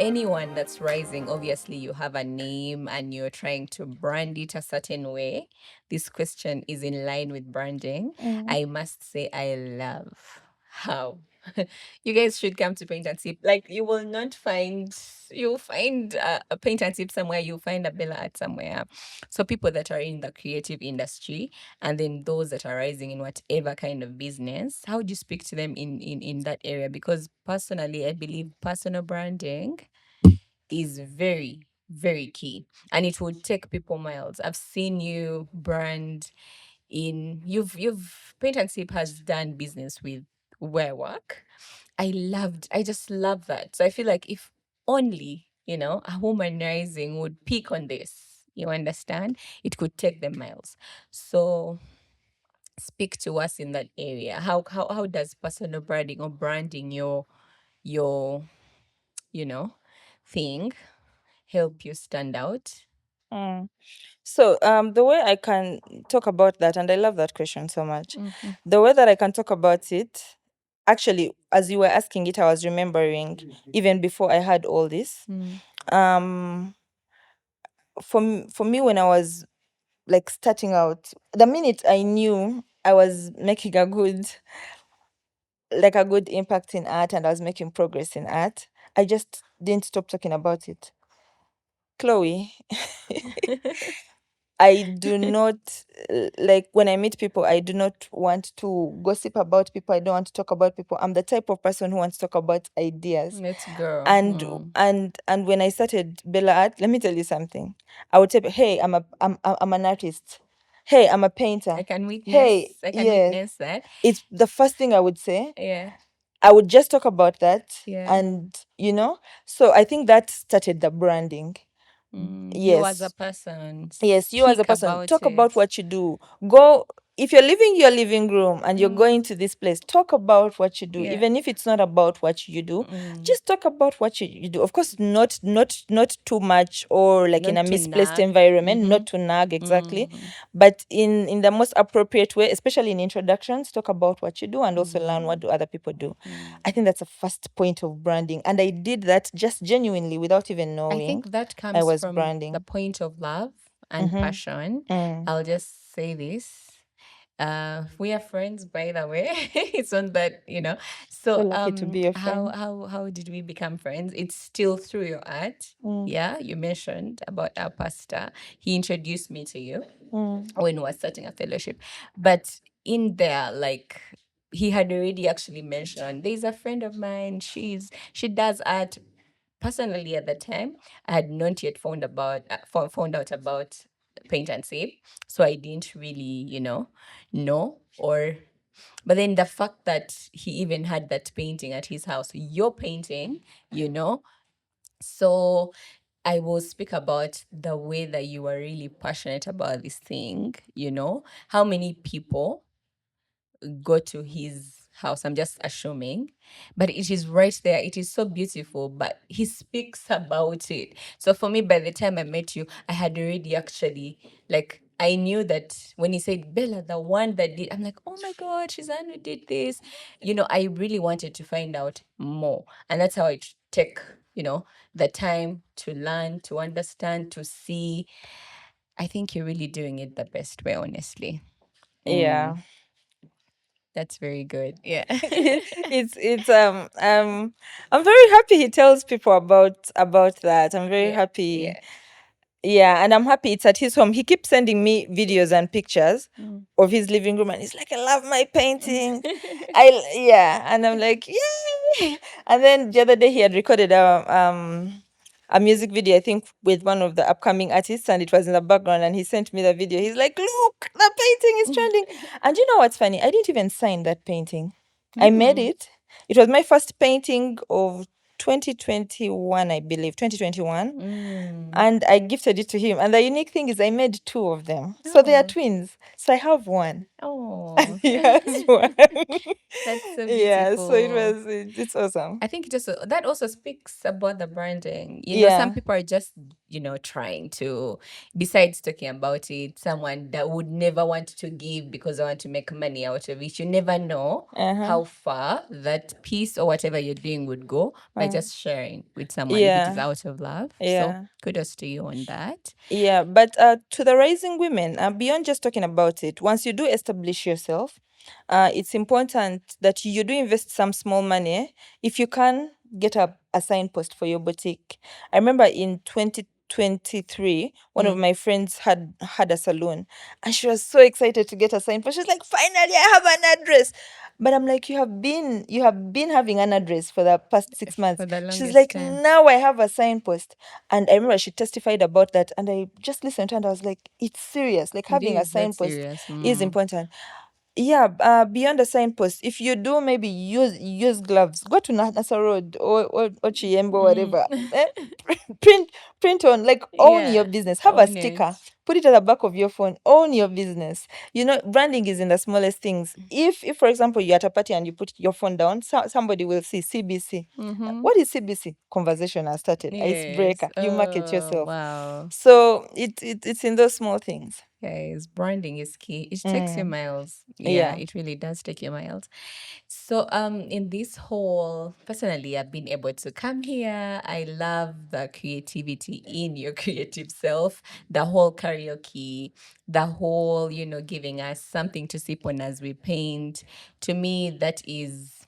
anyone that's rising, obviously you have a name and you're trying to brand it a certain way. This question is in line with branding. I must say, I love how you guys should come to Paint and Sip. Like, you will not find, you'll find a Paint and Sip somewhere, you'll find a Bella Art somewhere. So people that are in the creative industry, and then those that are rising in whatever kind of business, how would you speak to them in that area? Because personally, I believe personal branding is very, very key, and it would take people miles. I've seen you brand in, you've Paint and Sip has done business with where I work. I just love that. So I feel like if only, a woman rising would pick on this, you understand, it could take them miles. So speak to us in that area. How does personal branding or branding your you know thing help you stand out? Mm. So, the way I can talk about that, and I love that question so much. The way that I can talk about it, actually, as you were asking it, I was remembering even before I had all this. Um, for me, when I was like starting out, the minute I knew I was making a good impact in art and I was making progress in art, I just didn't stop talking about it. Chloe, I do not like when I meet people, I do not want to gossip about people. I don't want to talk about people. I'm the type of person who wants to talk about ideas. Let's go. And when I started Bella Art, let me tell you something. I would say, "Hey, I'm an artist. Hey, I'm a painter. I can witness. Hey, I can yes." witness that. It's the first thing I would say. Yeah. I would just talk about that. Yeah. And, so I think that started the branding. You as a Yes. person, Yes, you as a speak person, about talk about it. what you do. Go, if you're leaving your living room and you're going to this place, talk about what you do. Yeah. Even if it's not about what you do, just talk about what you do. Of course, not too much or like in Not a to misplaced nag. environment, not to nag exactly, but in the most appropriate way, especially in introductions, talk about what you do and also learn what do other people do. I think that's a first point of branding, and I did that just genuinely without even I knowing think that I comes was from the branding. point of love and passion. I'll just say this. We are friends, by the way. It's on that, So So lucky to be your how friend. how did we become friends? It's still through your art. Yeah, you mentioned about our pastor. He introduced me to you when we were starting a fellowship. But in there, like, he had already actually mentioned, there's a friend of mine, she does art. Personally, at the time, I had not yet found out about Paint and Save, so I didn't really, know. Or but then the fact that he even had that painting at his house, your painting, you know, so I will speak about the way that you were really passionate about this thing. How many people go to his house? I'm just assuming, but it is right there. It is so beautiful, but he speaks about it. So for me, by the time I met you, I had already actually, like, I knew that when he said Bella, the one that did, I'm like, oh my God, she's the one who did this. I really wanted to find out more. And that's how I take, the time to learn, to understand, to see. I think you're really doing it the best way, honestly. Yeah. That's very good. Yeah. It's I'm very happy he tells people about that. I'm very Yeah. happy. Yeah. Yeah, and I'm happy it's at his home. He keeps sending me videos and pictures of his living room, and he's like, "I love my painting." Yeah, and I'm like, "Yay!" And then the other day he had recorded a music video, I think, with one of the upcoming artists, and it was in the background. And he sent me the video. He's like, "Look, the painting is trending." And you know what's funny? I didn't even sign that painting. I made it. It was my first painting of 2021, I believe, 2021. And I gifted it to him. And the unique thing is I made two of them. So they are Oh. twins. So I have one. Oh, He has one. that's so Yeah, so beautiful. it's awesome. I think just that also speaks about the branding. Some Yeah. people are just, trying to, besides talking about it, someone that would never want to give because they want to make money out of it. You never know Uh-huh. how far that piece or whatever you're doing would go by just sharing with someone if it is Yeah. out of love. So Yeah. kudos to you on that. Yeah, but to the rising women, beyond just talking about it, once you do establish yourself, it's important that you do invest some small money. If you can get a signpost for your boutique. I remember in 2023, one of my friends had a salon, and she was so excited to get a signpost. She's like, "Finally, I have an address." But I'm like, you have been having an address for the past 6 months. For the She's longest like, time. now I have a signpost. And I remember she testified about that, and I just listened to her and I was like, it's serious. Like, It having a is that signpost serious. is important. Yeah, beyond the signpost, if you do maybe use gloves, go to Nasa Road or Chiembo, whatever. Eh, print on, like, own your Yeah. business. Have a Own sticker. it. Put it at the back of your phone. Own your business. Branding is in the smallest things. If for example, you're at a party and you put your phone down, somebody will see CBC. What is CBC? Conversation has started. Yes. Icebreaker. You market Oh, yourself. wow. So it's in those small things. Guys, branding is key. It takes you Mm, miles. Yeah, yeah. it really does take you miles. So, in this whole, personally, I've been able to come here. I love the creativity in your creative self, the whole karaoke, the whole, giving us something to sip on as we paint. To me, that is,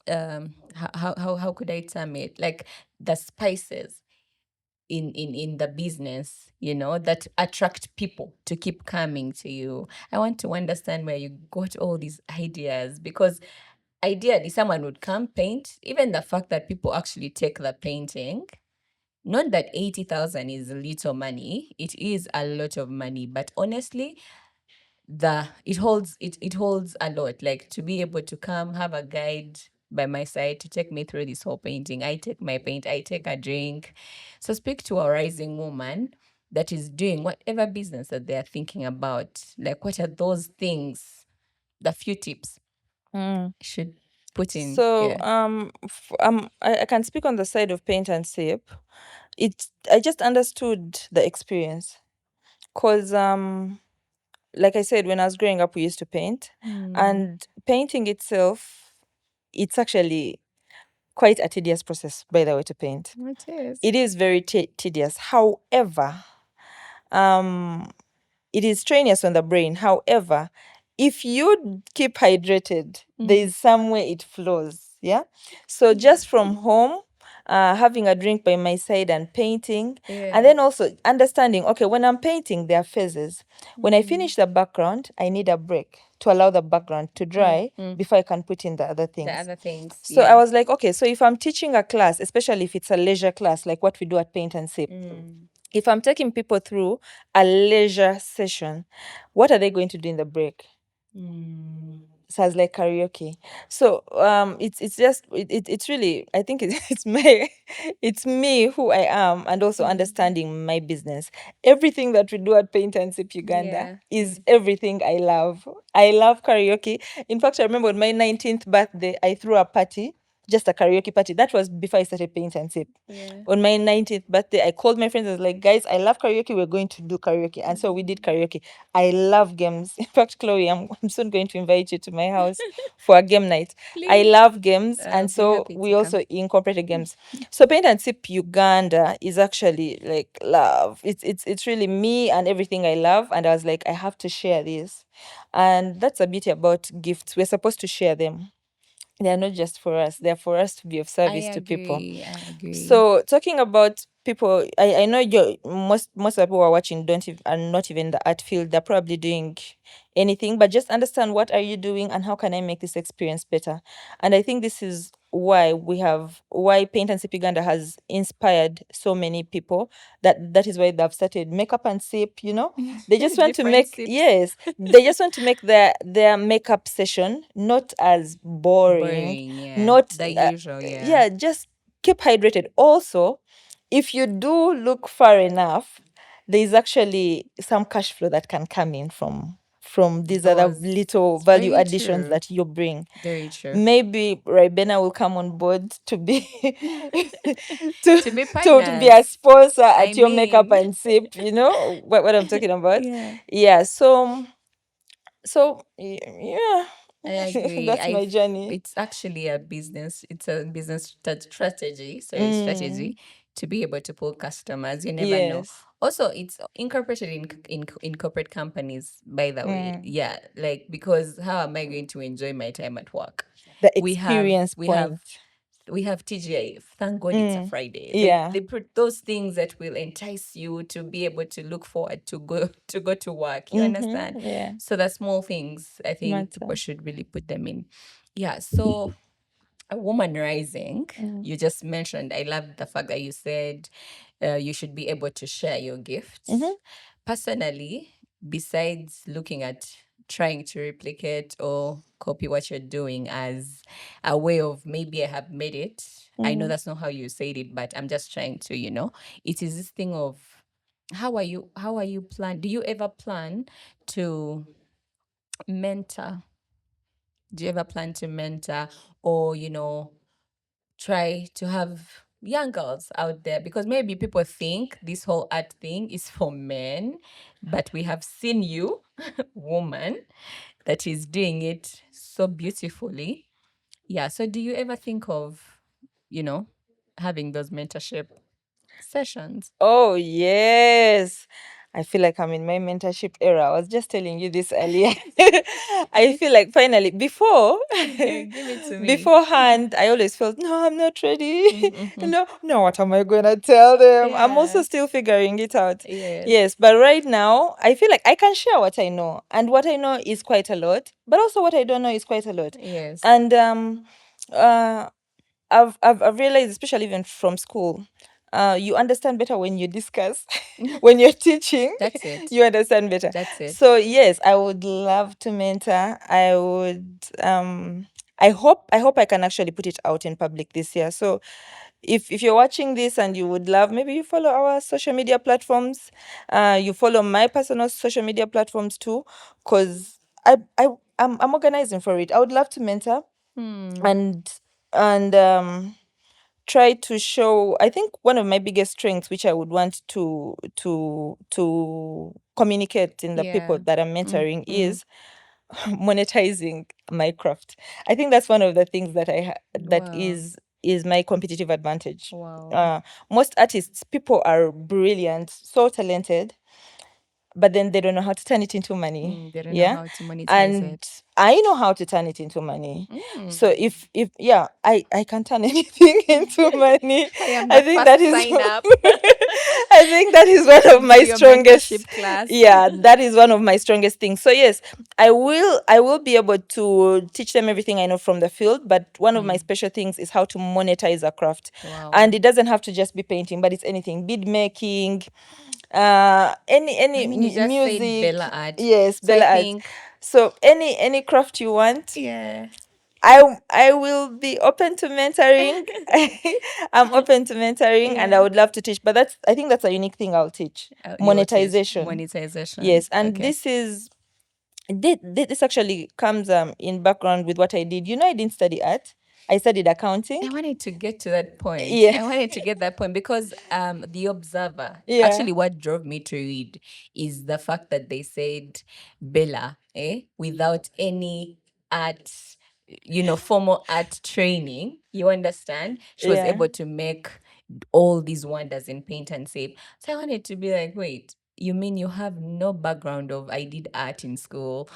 how could I term it? Like the spices in the business, that attract people to keep coming to you. I want to understand where you got all these ideas, because ideally someone would come paint. Even the fact that people actually take the painting, not that 80,000 is little money, it is a lot of money, but honestly, it holds a lot. Like, to be able to come have a guide by my side to take me through this whole painting. I take my paint, I take a drink. So speak to a rising woman that is doing whatever business that they are thinking about. Like, what are those things, the few tips Mm. should put in? So, Yeah. I can speak on the side of paint and sip. I just understood the experience, cause like I said, when I was growing up, we used to paint, and painting itself, it's actually quite a tedious process, by the way, to paint. It is. It is very tedious. However, um, it is strenuous on the brain. However, if you keep hydrated, there is some way it flows. Yeah. So just from home, having a drink by my side and painting, and then also understanding, okay, when I'm painting, there are phases. When I finish the background, I need a break to allow the background to dry before I can put in the other The things. other things. So I was like, okay, so if I'm teaching a class, especially if it's a leisure class, like what we do at Paint and Sip, if I'm taking people through a leisure session, what are they going to do in the break? So I was like, karaoke. So it's really, I think it's me who I am, and also understanding my business. Everything that we do at Paint and Sip Uganda is everything I love. I love karaoke. In fact, I remember on my 19th birthday, I threw a party, just a karaoke party. That was before I started Paint and Sip. On my 19th birthday, I called my friends. I was like, guys, I love karaoke. We're going to do karaoke. And so we did karaoke. I love games. In fact, Chloe, I'm soon going to invite you to my house for a game night. I Please. love games. I'll And be so happy we to also come. incorporated games. So Paint and Sip Uganda is actually like love. It's really me and everything I love. And I was like, I have to share this. And that's the beauty about gifts. We're supposed to share them. They are not just for us, they're for us to be of I service to people. I agree. So talking about people, I know most of the people who are watching are not even in the art field. They're probably doing anything, but just understand, what are you doing and how can I make this experience better? And I think this is why Paint and Sip Uganda has inspired so many people. That is why they've started Makeup and Sip. They just want to Different make, sips. yes, they just want to make their makeup session not as boring, Boring, yeah. not The usual, yeah. yeah, just keep hydrated. Also, if you do look far enough, there is actually some cash flow that can come in from these other Those, little it's value very additions true. that you bring. Very true. Maybe Ribena will come on board to be To be to be a partners. sponsor I at your makeup mean, and sip, you know what I'm talking about. yeah. Yeah, so yeah, I agree. that's my journey. It's actually a business. It's a business strategy. Sorry, Mm, strategy to be able to pull customers. You never know. yes. Also, it's incorporated in corporate companies. By the way, Mm. yeah. Like, because how am I going to enjoy my time at work? The We have experience we have point. we have TGI. Thank God it's a Mm. Friday. Yeah, They put those things that will entice you to be able to look forward to work. You understand? yeah, So the small things, I think people matter. should really put them in. Yeah. So a woman rising, Mm. you just mentioned. I love the fact that you said you should be able to share your gifts. Mm-hmm. Personally, besides looking at trying to replicate or copy what you're doing as a way of maybe I have made it. I know Mm. that's not how you said it, but I'm just trying to, it is this thing of how are you plan? Do you ever plan to mentor? Do you ever plan to mentor or, try to have young girls out there? Because maybe people think this whole art thing is for men, but we have seen you, woman, that is doing it so beautifully. Yeah. So do you ever think of, you know, having those mentorship sessions? Oh, yes. I feel like I'm in my mentorship era. I was just telling you this earlier. I feel like finally, before, Give it to me. beforehand, I always felt, no, I'm not ready. Mm-hmm. No, no, what am I going to tell them? I'm also Yeah. still figuring it out. Yes. Yes, but right now, I feel like I can share what I know. And what I know is quite a lot, but also what I don't know is quite a lot. Yes. And uh, I've realized, especially even from school, you understand better when you discuss. When you're teaching, That's it. you understand better. That's it. So yes, I would love to mentor. I would. I hope I can actually put it out in public this year. So if you're watching this and you would love, maybe you follow our social media platforms. You follow my personal social media platforms too, because I'm organizing for it. I would love to mentor Hmm. and try to show. I think one of my biggest strengths, which I would want to communicate in the people Yeah. that I'm mentoring, Mm. is monetizing my craft. I think that's one of the things that that Wow. is my competitive advantage. Wow. Most artists, people are brilliant, so talented, but then they don't know how to turn it into money. They don't know Yeah. how to monetize And it. I know how to turn it into money. Mm. So if yeah, I can turn anything into money. I am I the think that first is sign up I think that is one to of do my your strongest. mentorship class. Yeah, that is one of my strongest things. So yes, I will be able to teach them everything I know from the field, but one of my special things is how to monetize a craft. Wow. And it doesn't have to just be painting, but it's anything, bead making, any I mean, you just said music. Bella Art. Yes, So I Bella Art. think, So any craft you want, yeah, I will be open to mentoring. I'm open to mentoring, and I yeah. would love to teach. But I think that's a unique thing I'll teach. You will teach Monetization. monetization. Yes, and Okay. this actually comes in background with what I did. I didn't study art. I studied accounting. I wanted to get to that point. Yeah. I wanted to get that point because the Observer, Yeah. actually what drove me to read is the fact that they said Bella, without any art, formal art training, you understand? She was Yeah. able to make all these wonders in paint and save. So I wanted to be like, wait, you mean you have no background of I did art in school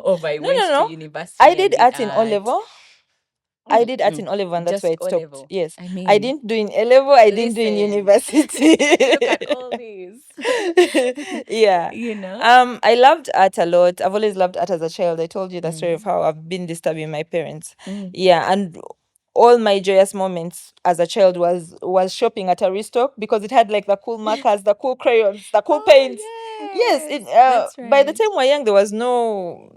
or I No, went no, to no. I university and did did art in O art? level. I did art in O level, and that's where Just it O stopped. level. Yes. I I mean, didn't do in A level, I didn't do in listen, university. look at all these. Yeah. You know? I loved art a lot. I've always loved art as a child. I told you the story of Mm. how I've been disturbing my parents. Mm. Yeah, and all my joyous moments as a child was shopping at Aristoc, because it had like the cool markers, the cool crayons, the cool paints. Yes, Yes, that's by the right. time we were young, there was no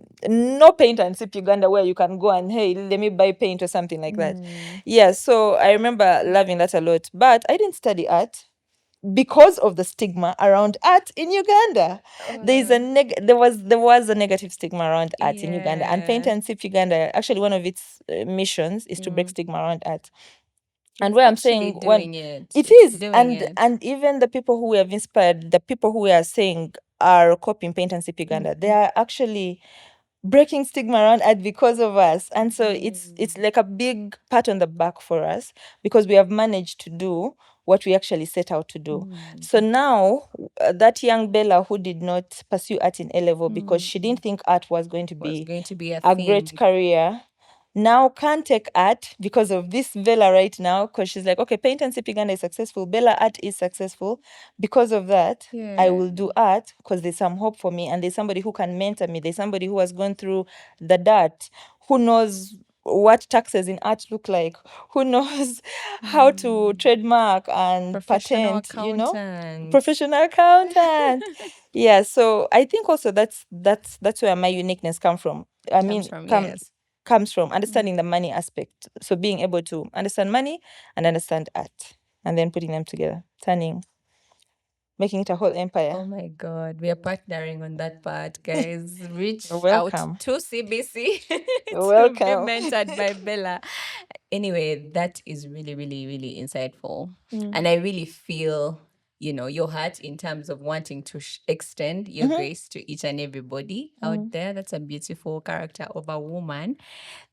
paint and sip Uganda where you can go and, hey, let me buy paint or something like that. Mm. Yeah, so I remember loving that a lot. But I didn't study art, because of the stigma around art in Uganda. There was a negative stigma around art in Uganda, and Paint and Sip Uganda, actually one of its missions is to break stigma around art. And where I'm saying it is, and even the people who we have inspired, the people who we are saying are copying Paint and Sip Uganda, they are actually breaking stigma around art because of us. And so it's like a big pat on the back for us, because we have managed to do what we actually set out to do. So now that young Bella who did not pursue art in A-level because she didn't think art was going to be a great career, now can't take art because of this Bella right now, because she's like, okay, Paint and Sip Uganda is successful, Bella art is successful. Because of that, I will do art because there's some hope for me, and there's somebody who can mentor me. There's somebody who has gone through the dirt, who knows what taxes in art look like, who knows how to trademark and patent, professional accountant. Yeah, so I think also that's where my uniqueness comes from understanding the money aspect. So being able to understand money and understand art, and then putting them together, making it a whole empire. Oh my God, we are partnering on that part, guys. Reach Welcome. out to CBC to be Welcome. mentored by Bella. Anyway, that is really, really, really insightful. And I really feel, your heart in terms of wanting to extend your grace to each and everybody out there. That's a beautiful character of a woman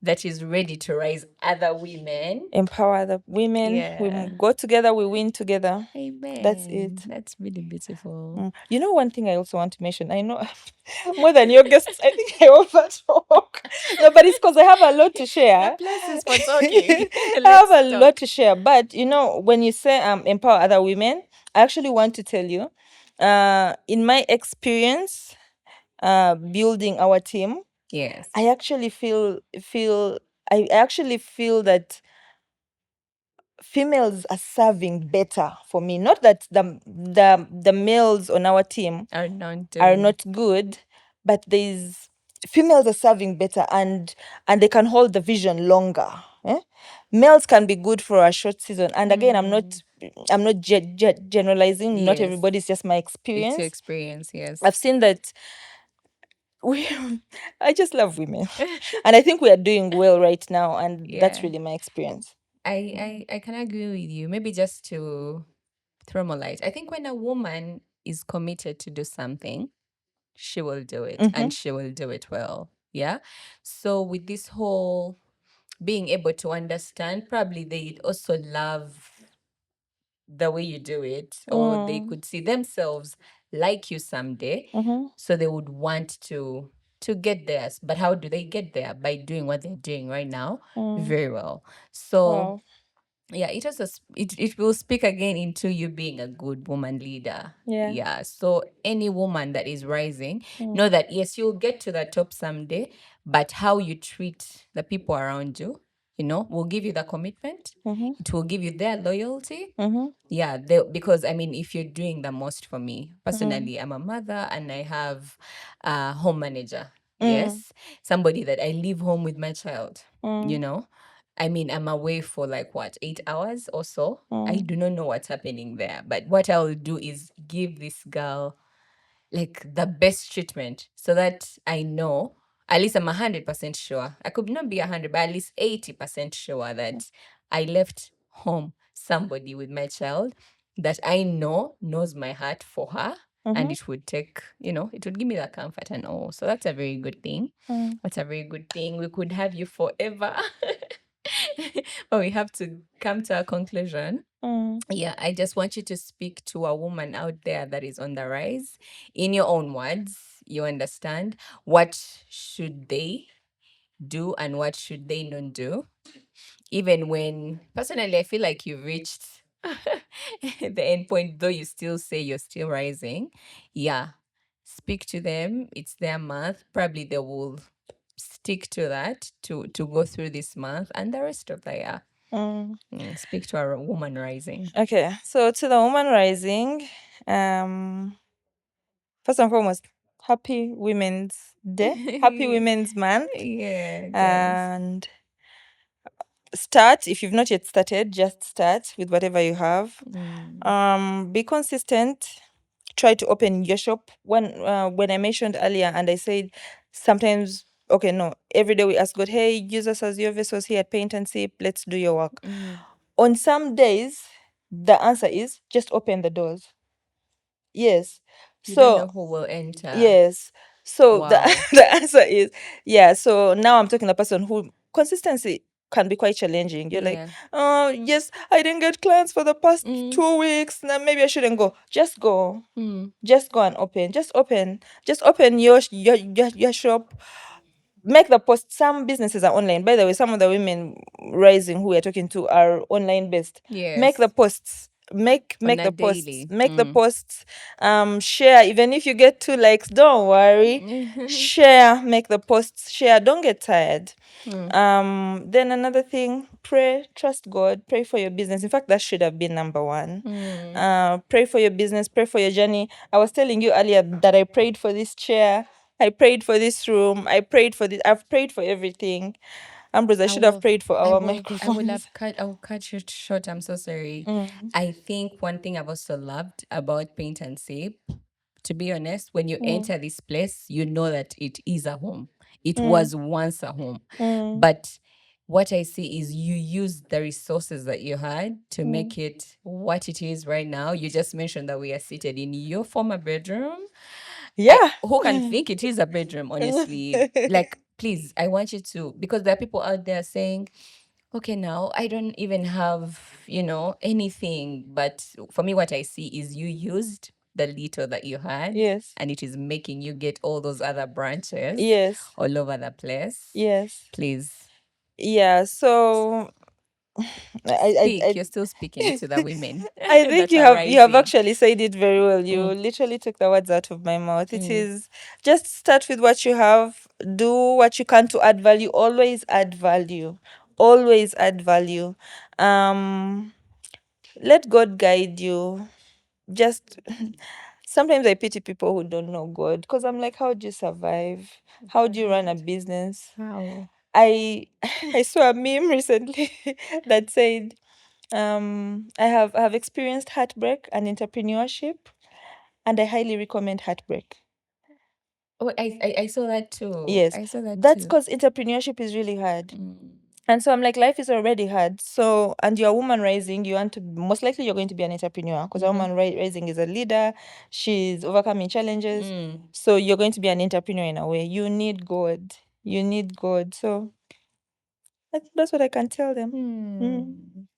that is ready to rise other women. Empower other women. We go together, we win together. Amen. That's it. That's really beautiful. You know, one thing I also want to mention, I know more than your guests, I think I overtalk. No, but it's because I have a lot to share. The place is for talking. I have a lot to share. But when you say empower other women, I actually want to tell you, in my experience, building our team, yes, I actually feel that females are serving better for me. Not that the males on our team are not good, but females are serving better, and they can hold the vision longer. Males can be good for a short season, and again, I'm not generalizing. Not Yes. everybody's, just my experience. It's your experience, yes. I've seen that I just love women, and I think we are doing well right now, and that's really my experience. I can agree with you. Maybe just to throw more light. I think when a woman is committed to do something, she will do it, and she will do it well. Yeah. So with this whole being able to understand, probably they also love the way you do it, or they could see themselves like you someday. So they would want to get there. But how do they get there? By doing what they're doing right now very well. So yeah, it will speak again into you being a good woman leader. Yeah. So any woman that is rising, know that yes, you'll get to the top someday, but how you treat the people around you, will give you the commitment. It will give you their loyalty. Yeah, because if you're doing the most, for me personally, I'm a mother and I have a home manager. Yes, somebody that I leave home with my child. I'm away for 8 hours or so. I do not know what's happening there, but what I'll do is give this girl the best treatment, so that I know, at least I'm 100% sure. I could not be 100, but at least 80% sure that I left home somebody with my child that I know knows my heart for her, and it would it would give me that comfort and all. So that's a very good thing. That's a very good thing. We could have you forever. But we have to come to a conclusion. Yeah, I just want you to speak to a woman out there that is on the rise. In your own words, you understand what should they do and what should they not do. Even when, personally, I feel like you've reached the end point, though you still say you're still rising. Yeah, speak to them. It's their month. Probably they will stick to that to go through this month and the rest of the year. Speak to a woman rising. Okay, so to the woman rising, first and foremost, happy Women's Day, happy Women's Month. Yeah, and start. If you've not yet started, just start with whatever you have. Be consistent. Try to open your shop. When I mentioned earlier, and I said sometimes, okay, no, every day we ask God, hey, use us as your vessels here at Paint and Sip. Let's do your work. On some days, the answer is just open the doors. Yes. You don't So know who will enter. yes. So Wow. the answer is, yeah. So now I'm talking to a person who consistency can be quite challenging. You're like, Yeah. oh, yes, I didn't get clients for the past 2 weeks. Now maybe I shouldn't go. Just go. Just go and open. Just open. Just open your shop. Make the post. Some businesses are online. By the way, some of the women rising who we're talking to are online based. Make the Yes. posts. Make On a the posts. daily. Make the posts. Share. Even if you get 2 likes, don't worry. Share. Make the posts. Share. Don't get tired. Then another thing, pray, trust God, pray for your business. In fact, that should have been number one. Pray for your business, pray for your journey. I was telling you earlier that I prayed for this chair, I prayed for this room, I prayed for this, I've prayed for everything. Ambrose, I should have prayed for our microphones. I will cut you short. I'm so sorry. I think one thing I've also loved about Paint and Sip, to be honest, when you enter this place, you know that it is a home. It was once a home. But what I see is you use the resources that you had to make it what it is right now. You just mentioned that we are seated in your former bedroom. Yeah. Who can think it is a bedroom, honestly? Like, please, I want you to, because there are people out there saying, okay, now I don't even have, anything. But for me, what I see is you used the little that you had. Yes. And it is making you get all those other branches. Yes. All over the place. Yes. Please. Yeah. So Speak. You're still speaking to the women. I think that you have rising. actually said it very well. You literally took the words out of my mouth. It is just start with what you have, do what you can to add value. Always add value. Always add value. Let God guide you. Just sometimes I pity people who don't know God because I'm like, how do you survive? How do you run a business? How? I I saw a meme recently that said, I have experienced heartbreak and entrepreneurship, and I highly recommend heartbreak. Oh, I saw that too. Yes, I saw that that's too. because entrepreneurship is really hard. And so I'm like, life is already hard. So, and you're a woman rising, you want to, most likely you're going to be an entrepreneur because a woman rising is a leader. She's overcoming challenges. So you're going to be an entrepreneur in a way. You need God. You need God. So that's what I can tell them.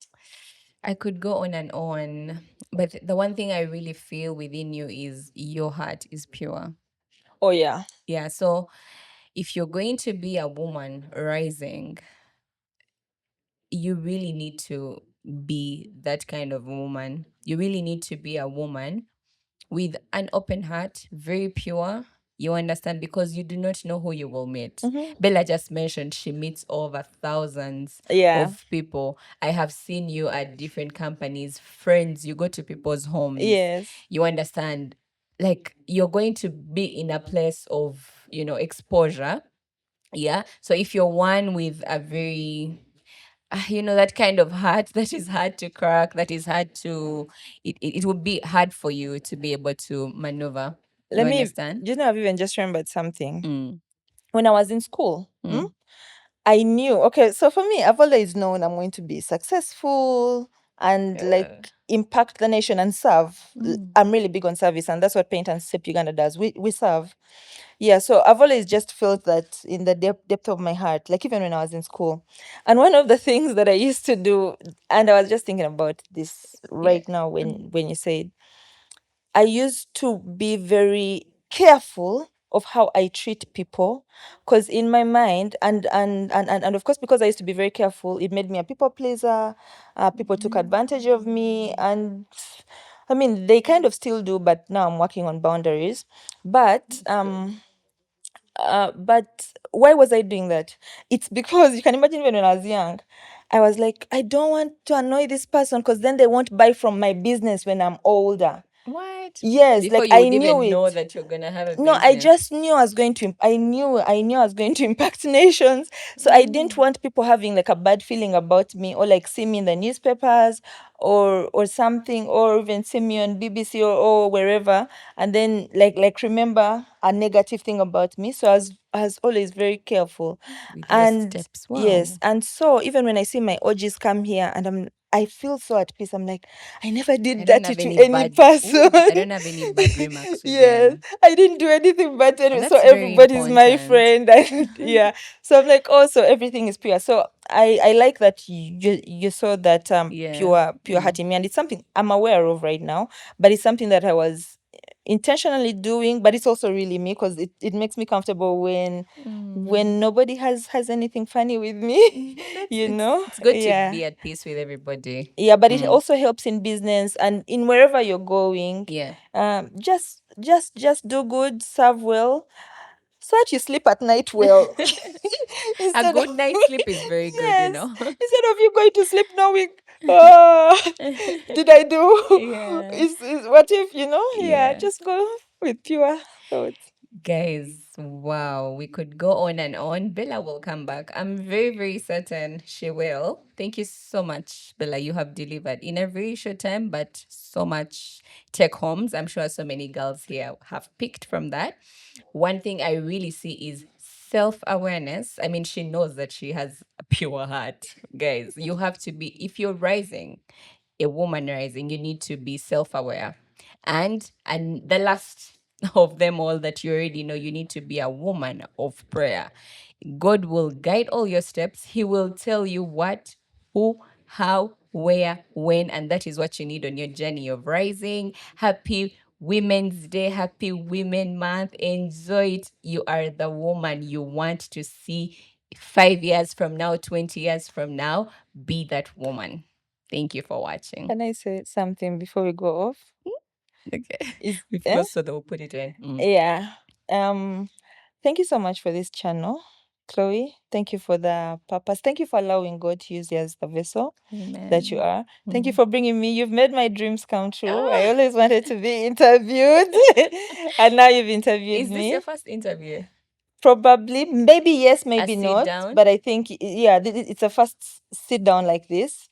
I could go on and on, but the one thing I really feel within you is your heart is pure. Oh, yeah. Yeah. So if you're going to be a woman rising, you really need to be that kind of woman. You really need to be a woman with an open heart, very pure. You understand? Because you do not know who you will meet. Bella just mentioned she meets over thousands of people. I have seen you at different companies, friends, you go to people's homes. Yes. You understand? Like, you're going to be in a place of, exposure. Yeah. So if you're one with a very that kind of heart that is hard to crack, that is hard to, it would be hard for you to be able to maneuver. You understand? I've even just remembered something. When I was in school, I knew, okay, so for me, I've always known I'm going to be successful and like impact the nation and serve. I'm really big on service, and that's what Paint and Sip Uganda does. We serve. Yeah, so I've always just felt that in the depth of my heart, like even when I was in school. And one of the things that I used to do, and I was just thinking about this right now when you said, I used to be very careful of how I treat people, because in my mind, and of course, because I used to be very careful, it made me a people pleaser. People took advantage of me, and I mean, they kind of still do, but now I'm working on boundaries. But why was I doing that? It's because you can imagine when I was young, I was like, I don't want to annoy this person because then they won't buy from my business when I'm older. What? Yes, Before like you I would knew even know it. that you're gonna have a No, I business. just knew I was going to. I knew I was going to impact nations. So I didn't want people having like a bad feeling about me, or like see me in the newspapers, or something, or even see me on BBC, or wherever, and then like remember a negative thing about me. So I was always very careful. With your And steps. Wow. yes, and so even when I see my OGs come here, and I feel so at peace. I'm like, I never I did don't that have to any any bad. person. Ooh, I don't have any bad remarks with Yes, them. I didn't do anything bad to And anyone. So that's very everybody's my important. friend. And yeah. So I'm like, oh, so everything is pure. So I like that you saw that Yeah. pure heart in me. And it's something I'm aware of right now, but it's something that I was intentionally doing, but it's also really me, because it makes me comfortable when nobody has anything funny with me. It's good to Yeah. be at peace with everybody. Yeah, but it also helps in business and in wherever you're going. Yeah. Just do good, serve well, so that you sleep at night well. A Instead good of night's sleep is very good, you yes, know. instead of you going to sleep knowing, oh, did I do? Yeah. Is what if Yeah, Yeah. just go with pure thoughts. Guys, wow, we could go on and on. Bella will come back. I'm very, very certain she will. Thank you so much, Bella. You have delivered in a very short time, but so much take homes. I'm sure so many girls here have picked from that. One thing I really see is self awareness. I mean, she knows that she has a pure heart. Guys, you have to be, if you're rising, a woman rising, you need to be self aware. And the last of them all that you already know, you need to be a woman of prayer. God will guide all your steps. He will tell you what, who, how, where, when, and that is what you need on your journey of rising. Happy Women's Day, happy Women Month. Enjoy it. You are the woman you want to see 5 years from now, 20 years from now. Be that woman. Thank you for watching. Can I say something before we go off? Okay. Is We've closed, so they'll put it in. Yeah. Thank you so much for this channel, Chloe. Thank you for the purpose. Thank you for allowing God to use you as the vessel that you Amen. are. Thank you for bringing me. You've made my dreams come true. I Ah. always wanted to be interviewed, and now you've interviewed Is this your me. first interview? Probably, maybe yes, maybe sit not. down? But I think, yeah, it's a first sit down like this.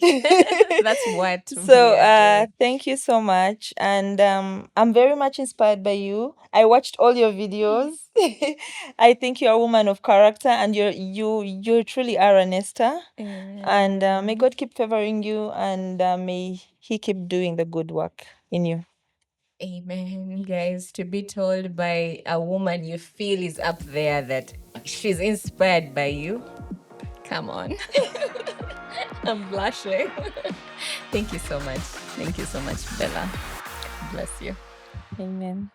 That's what So we are doing. thank you so much, and I'm very much inspired by you. I watched all your videos. I think you're a woman of character, and you truly are an Esther. And may God keep favoring you, and may He keep doing the good work in you. Amen, guys. To be told by a woman you feel is up there that she's inspired by you. Come on. I'm blushing. Thank you so much. Thank you so much, Bella. Bless you. Amen.